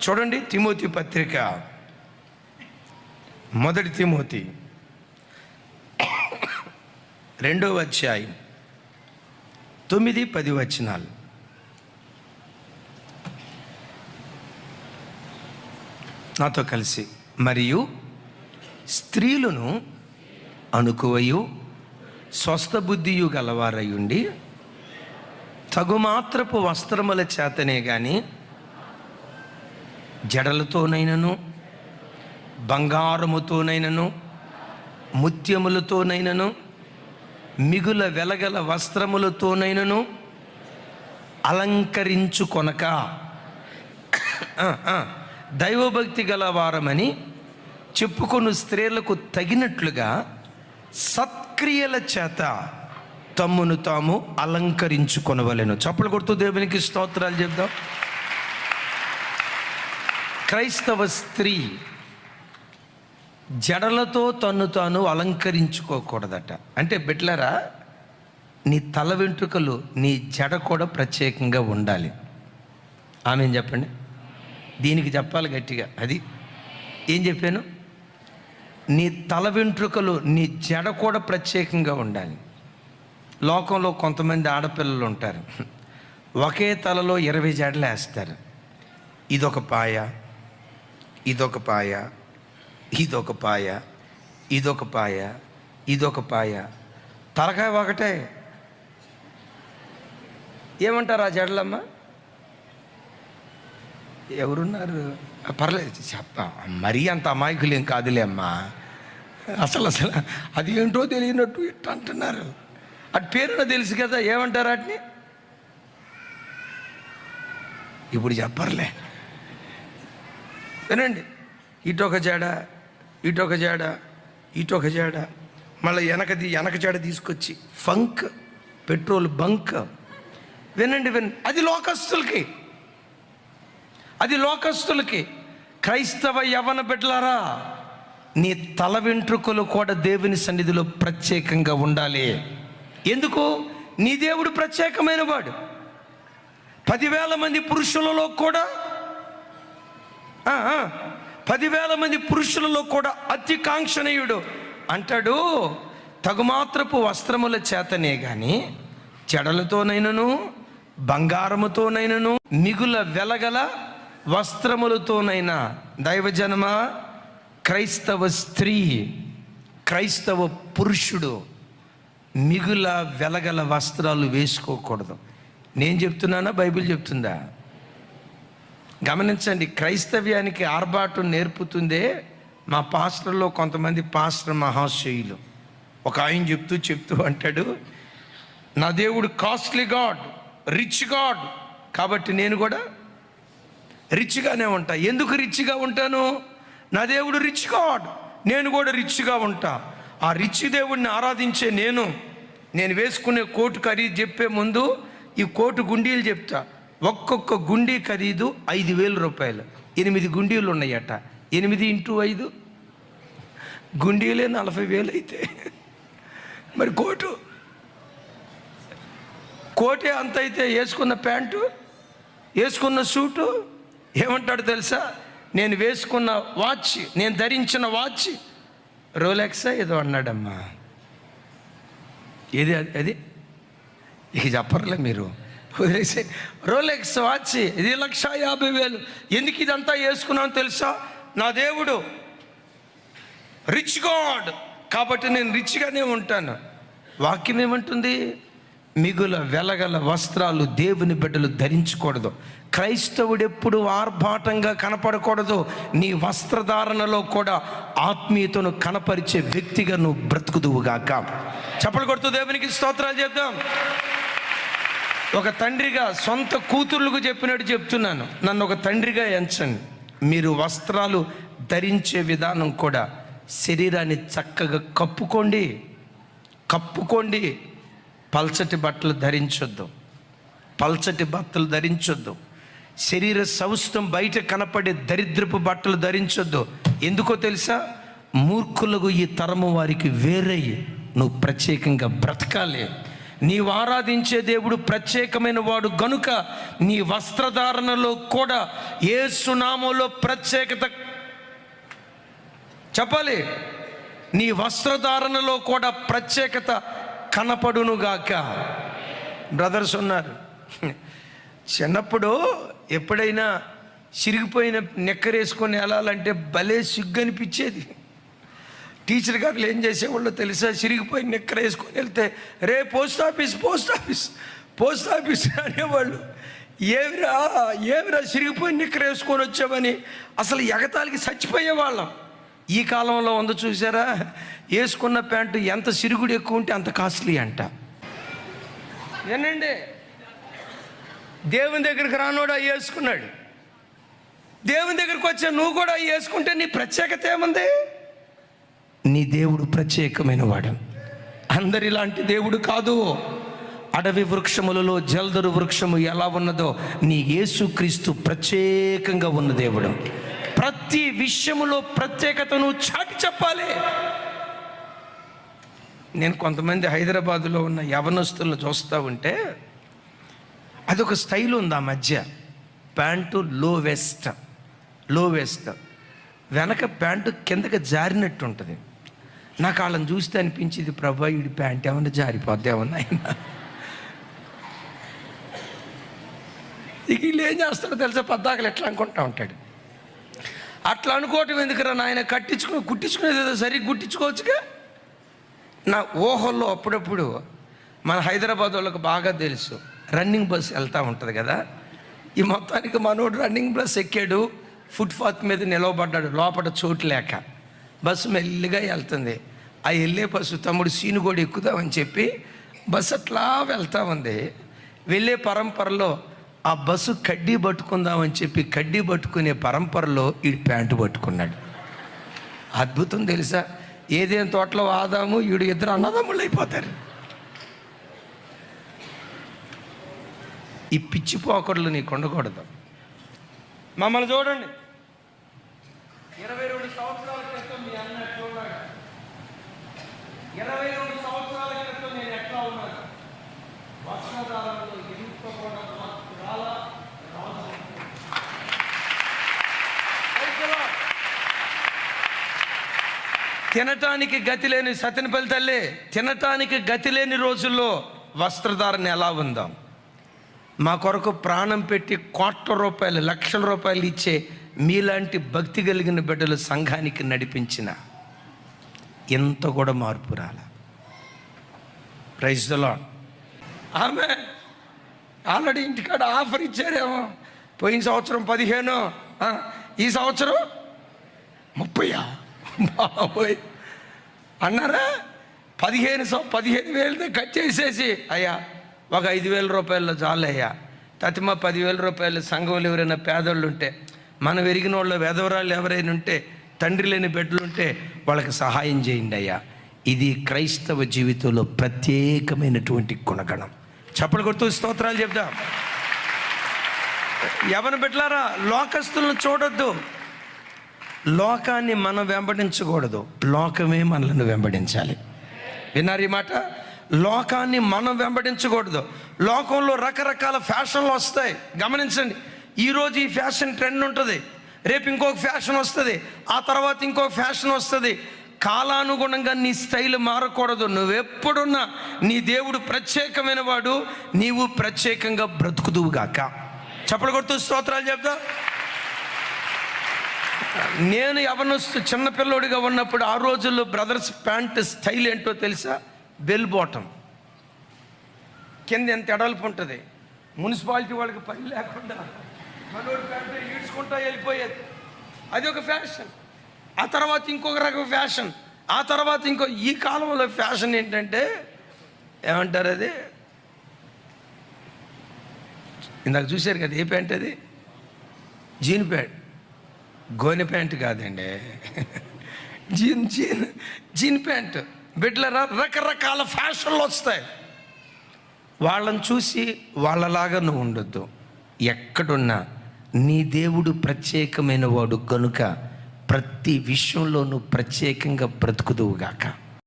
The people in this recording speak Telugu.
చూడండి, తిమోతి పత్రిక, మొదటి తిమోతి 2వ అధ్యాయం 9-10 వచనాలు. నాతో కలిసి. మరియు స్త్రీలను అనుకువయు స్వస్థ బుద్ధియు గలవారయుండి తగుమాత్రపు వస్త్రముల చేతనే గాని జడలతోనైనను బంగారముతోనైనను ముత్యములతోనైనను మిగుల వెలగల వస్త్రములతోనైనను అలంకరించుకొనక దైవభక్తి గలవారమని చెప్పుకొను స్త్రీలకు తగినట్లుగా సత్క్రియల చేత తమ్మును తాము అలంకరించుకొనవలెను. చప్పలు కొడుతూ దేవునికి స్తోత్రాలు చెప్దాం. క్రైస్తవ స్త్రీ జడలతో తన్ను తాను అలంకరించుకోకూడదట. అంటే బిడ్డలారా, నీ తల వెంట్రుకలు, నీ జడ కూడా ప్రత్యేకంగా ఉండాలి. ఆమెను చెప్పండి. దీనికి చెప్పాలి గట్టిగా. అది ఏం చెప్పాను? నీ తల వెంట్రుకలు, నీ జడ కూడా ప్రత్యేకంగా ఉండాలి. లోకంలో కొంతమంది ఆడపిల్లలు ఉంటారు, ఒకే తలలో 20 జడలు వేస్తారు. ఇదొక పాయ, ఇదొక పాయ, ఇదొక పాయ, ఇదొక పాయ, ఇదొక పాయ, తలకాయ ఒకటే. ఏమంటారు ఆ జడలమ్మ? ఎవరున్నారు? పర్లేదు చెప్ప, మరీ అంత అమాయకులు ఏం కాదులే అమ్మా. అసలు అది ఏంటో తెలియనట్టు ఇట్ట అంటున్నారు. అటు పేరున తెలుసు కదా, ఏమంటారు వాటిని? ఇప్పుడు చెప్పర్లే, వినండి. ఇటొక జాడ, ఇటొక జాడ, ఇటొక జాడ, మళ్ళీ వెనక జాడ తీసుకొచ్చి ఫంక్, పెట్రోల్ బంక్. వినండి. అది లోకస్తులకి, అది లోకస్తులకి. క్రైస్తవ యవన బిడ్డలారా, నీ తల వెంట్రుకలు కూడా దేవుని సన్నిధిలో ప్రత్యేకంగా ఉండాలి. ఎందుకు? నీ దేవుడు ప్రత్యేకమైన వాడు. 10,000 మంది పురుషులలో కూడా 10,000 మంది పురుషులలో కూడా అతి కాంక్షణీయుడు అంటాడు, తగుమాత్రపు వస్త్రముల చేతనే గాని జడలతోనైనను బంగారముతోనైనను మిగుల వెలగల వస్త్రములతోనైనా. దైవజనమా, క్రైస్తవ స్త్రీ, క్రైస్తవ పురుషుడు మిగుల వెలగల వస్త్రాలు వేసుకోకూడదు. నేను చెప్తున్నానా, బైబిల్ చెప్తుందా? గమనించండి. క్రైస్తవ్యానికి ఆర్భాటం నేర్పుతుందే మా పాస్టర్లో కొంతమంది పాస్టర్ మహాశయులు. ఒక ఆయన చెప్తూ అంటాడు, నా దేవుడు కాస్ట్లీ గాడ్, రిచ్ గాడ్, కాబట్టి నేను కూడా రిచ్గానే ఉంటా. ఎందుకు రిచ్గా ఉంటాను? నా దేవుడు రిచ్ గాడ్, నేను కూడా రిచ్గా ఉంటా. ఆ రిచ్ దేవుడిని ఆరాధించే నేను వేసుకునే కోటు ఖరీదు చెప్పే ముందు ఈ కోటు గుండీలు చెప్తా. ఒక్కొక్క గుండీ ఖరీదు 5,000 రూపాయలు. 8 గుండీలు ఉన్నాయట. 8 × 5 గుండీలే 40,000 అయితే మరి కోటే అంత అయితే వేసుకున్న ప్యాంటు, వేసుకున్న సూటు ఏమంటాడు తెలుసా? నేను వేసుకున్న వాచ్, నేను ధరించిన వాచ్ రోలెక్సా ఏదో అన్నాడమ్మా. ఏది అది? ఇక చెప్పర్లే మీరు, వదిలేసే. రోలెక్స్ వాచ్ ఇది 1,50,000. ఎందుకు ఇదంతా వేసుకున్నాను తెలుసా? నా దేవుడు రిచ్ గాడ్, కాబట్టి నేను రిచ్గానే ఉంటాను. వాక్యం ఏమంటుంది? మిగుల వెలగల వస్త్రాలు దేవుని బిడ్డలు ధరించకూడదు. క్రైస్తవుడు ఎప్పుడు ఆర్భాటంగా కనపడకూడదు. నీ వస్త్రధారణలో కూడా ఆత్మీయతను కనపరిచే వ్యక్తిగా నువ్వు బ్రతుకుదువుగాక. చప్పలు కొడుతూ దేవునికి స్తోత్రాలు చెప్దాం. ఒక తండ్రిగా సొంత కూతుర్లకు చెప్పినట్టు చెప్తున్నాను, నన్ను ఒక తండ్రిగా ఎంచండి. మీరు వస్త్రాలు ధరించే విధానం కూడా శరీరాన్ని చక్కగా కప్పుకోండి. పల్చటి బట్టలు ధరించొద్దు. శరీర సౌష్ఠం బయట కనపడే దరిద్రపు బట్టలు ధరించొద్దు. ఎందుకో తెలుసా? మూర్ఖులకు ఈ తరము వారికి వేరయ్యి నువ్వు ప్రత్యేకంగా బ్రతకాలి. నీవు ఆరాధించే దేవుడు ప్రత్యేకమైన వాడు గనుక నీ వస్త్రధారణలో కూడా యేసు నామములో ప్రత్యేకత చెప్పాలి. నీ వస్త్రధారణలో కూడా ప్రత్యేకత కనపడునుగాక. బ్రదర్స్ ఉన్నారు, చిన్నప్పుడు ఎప్పుడైనా చిరిగిపోయిన నెక్కరేసుకొని వెళ్ళాలంటే భలే సిగ్గు అనిపించేది. టీచర్ గారు ఏం చేసేవాళ్ళు తెలుసా? చిరిగిపోయి నెక్కర వేసుకొని వెళ్తే రే పోస్ట్ ఆఫీస్ అనేవాళ్ళు. ఏమిరా చిరిగిపోయి నెక్కర వేసుకొని వచ్చామని అసలు ఎగతాళికి చచ్చిపోయేవాళ్ళం. ఈ కాలంలో ఉంది చూసారా, వేసుకున్న ప్యాంటు ఎంత సిరుగుడు ఎక్కువ ఉంటే అంత కాస్ట్లీ అంట. ఏనండి, దేవుని దగ్గరికి రానోడు అవి వేసుకున్నాడు, దేవుని దగ్గరికి వచ్చా నువ్వు కూడా అవి వేసుకుంటే నీ ప్రత్యేకత ఏముంది? నీ దేవుడు ప్రత్యేకమైన వాడు, అందరిలాంటి దేవుడు కాదు. అడవి వృక్షములలో జల్దరు వృక్షము ఎలా ఉన్నదో నీ యేసుక్రీస్తు ప్రత్యేకంగా ఉన్న దేవుడు. ప్రతి విషయములో ప్రత్యేకతను చాటి చెప్పాలి. నేను కొంతమంది హైదరాబాదులో ఉన్న యవనస్తులను చూస్తూ ఉంటే అదొక స్టైల్ ఉంది. ఆ మధ్య ప్యాంటు లో వెస్ట్ వెనక ప్యాంటు కిందకి జారినట్టు ఉంటుంది. నాకు వాళ్ళని చూస్తే అనిపించింది, ప్రభా వీడి ప్యాంట్ ఏమన్నా జారిపోద్ది ఏమన్నా అయినా. ఇక వీళ్ళు ఏం చేస్తాడో తెలుసా, పద్దాకలు ఎట్లా అనుకుంటా ఉంటాడు. అట్లా అనుకోవటం ఎందుకురా నాయన, కుట్టించుకునేది ఏదో సరిగ్గా కుట్టించుకోవచ్చుగా. నా ఊహల్లో అప్పుడప్పుడు మన హైదరాబాద్ వాళ్ళకి బాగా తెలుసు, రన్నింగ్ బస్ వెళ్తూ ఉంటుంది కదా. ఈ మొత్తానికి మనోడు రన్నింగ్ బస్ ఎక్కాడు, ఫుట్పాత్ మీద నిలవబడ్డాడు, లోపల చోటు లేక. బస్సు మెల్లిగా వెళ్తుంది. ఆ వెళ్ళే బస్సు తమ్ముడు సీను కూడా ఎక్కుదామని చెప్పి బస్సు అట్లా వెళ్తూ ఉంది. వెళ్ళే పరంపరలో ఆ బస్సు కడ్డీ పట్టుకుందామని చెప్పి కడ్డీ పట్టుకునే పరంపరలో ఈ ప్యాంటు పట్టుకున్నాడు. అద్భుతం తెలుసా, ఏదేం తోటలో ఆదాము ఈడు ఇద్దరు అన్నదమ్ముళ్ళు అయిపోతారు. ఈ పిచ్చి పోకడలు నీకు ఉండకూడదు. మమ్మల్ని చూడండి, 22 సంవత్సరాల క్రితం మీ అన్న ఎట్లా ఉన్నాడు, 22 సంవత్సరాల క్రితం నేను ఎట్లా ఉన్నాను. వస్త్రధారణలో ఎంత కూడా తినటానికి గతి లేని సతెనపల్లి తల్లి, తినటానికి గతి లేని రోజుల్లో వస్త్రధారణ ఎలా ఉందాం. మా కొరకు ప్రాణం పెట్టి కోట్ల రూపాయలు, లక్షల రూపాయలు ఇచ్చే మీలాంటి భక్తి కలిగిన బిడ్డలు సంఘానికి నడిపించిన ఎంత కూడా మార్పు రాల. Praise the Lord. ఆమె ఆల్రెడీ ఇంటికాడ ఆఫర్ ఇచ్చారేమో. పోయిన సంవత్సరం 15, ఈ సంవత్సరం 30. బాబోయ్ అన్నారా? 15,000 కట్ చేసేసి అయ్యా ఒక 5,000 రూపాయల్లో చాలయ్యా, తతిమ 10,000 రూపాయలు సంఘంలో ఎవరైనా పేదోళ్ళు ఉంటే, మనం ఎరిగిన వాళ్ళు వెధవరాళ్ళు ఎవరైనా ఉంటే, తండ్రి లేని బిడ్డలుంటే వాళ్ళకి సహాయం చేయండి అయ్యా. ఇది క్రైస్తవ జీవితంలో ప్రత్యేకమైనటువంటి గుణగణం. చప్పలు కొడుతూ స్తోత్రాలు చెప్దాం. యవన బిడ్డలారా, లోకస్తులను చూడొద్దు. లోకాన్ని మనం వెంబడించకూడదు, లోకమే మనల్ని వెంబడించాలి. విన్నారు ఈ మాట? లోకాన్ని మనం వెంబడించకూడదు. లోకంలో రకరకాల ఫ్యాషన్లు వస్తాయి. గమనించండి, ఈరోజు ఈ ఫ్యాషన్ ట్రెండ్ ఉంటుంది, రేపు ఇంకొక ఫ్యాషన్ వస్తుంది, ఆ తర్వాత ఇంకొక ఫ్యాషన్ వస్తుంది. కాలానుగుణంగా నీ స్టైల్ మారకూడదు. నువ్వెప్పుడున్నా నీ దేవుడు ప్రత్యేకమైన వాడు, నీవు ప్రత్యేకంగా బ్రతుకుదువుగాక. చప్పలు కొడుతూ స్తోత్రాలు చెప్తా. నేను చిన్నపిల్లోడిగా ఉన్నప్పుడు ఆ రోజుల్లో బ్రదర్స్ ప్యాంట్ స్టైల్ ఏంటో తెలుసా? బెల్ బాటమ్, కింద ఎంత ఎడల్పు ఉంటుంది. మున్సిపాలిటీ వాళ్ళకి పని లేకుండా మనోడి ప్యాంటు ఈడ్చుకుంటా వెళ్ళిపోయేది. అది ఒక ఫ్యాషన్. ఆ తర్వాత ఇంకొక రకం ఫ్యాషన్, ఆ తర్వాత ఈ కాలంలో ఫ్యాషన్ ఏంటంటే ఏమంటారు, అది ఇందాక చూశారు కదా, ఏ ప్యాంట్ అది? Jean pant. గోనె ప్యాంట్ కాదండి, జీన్ ప్యాంట్. బిడ్డలరా, రకరకాల ఫ్యాషన్లు వస్తాయి. వాళ్ళని చూసి వాళ్ళలాగా నువ్వు ఉండొద్దు. ఎక్కడున్నా నీ దేవుడు ప్రత్యేకమైన వాడు కనుక ప్రతి విషయంలో నువ్వు ప్రత్యేకంగా బ్రతుకుదువుగాక.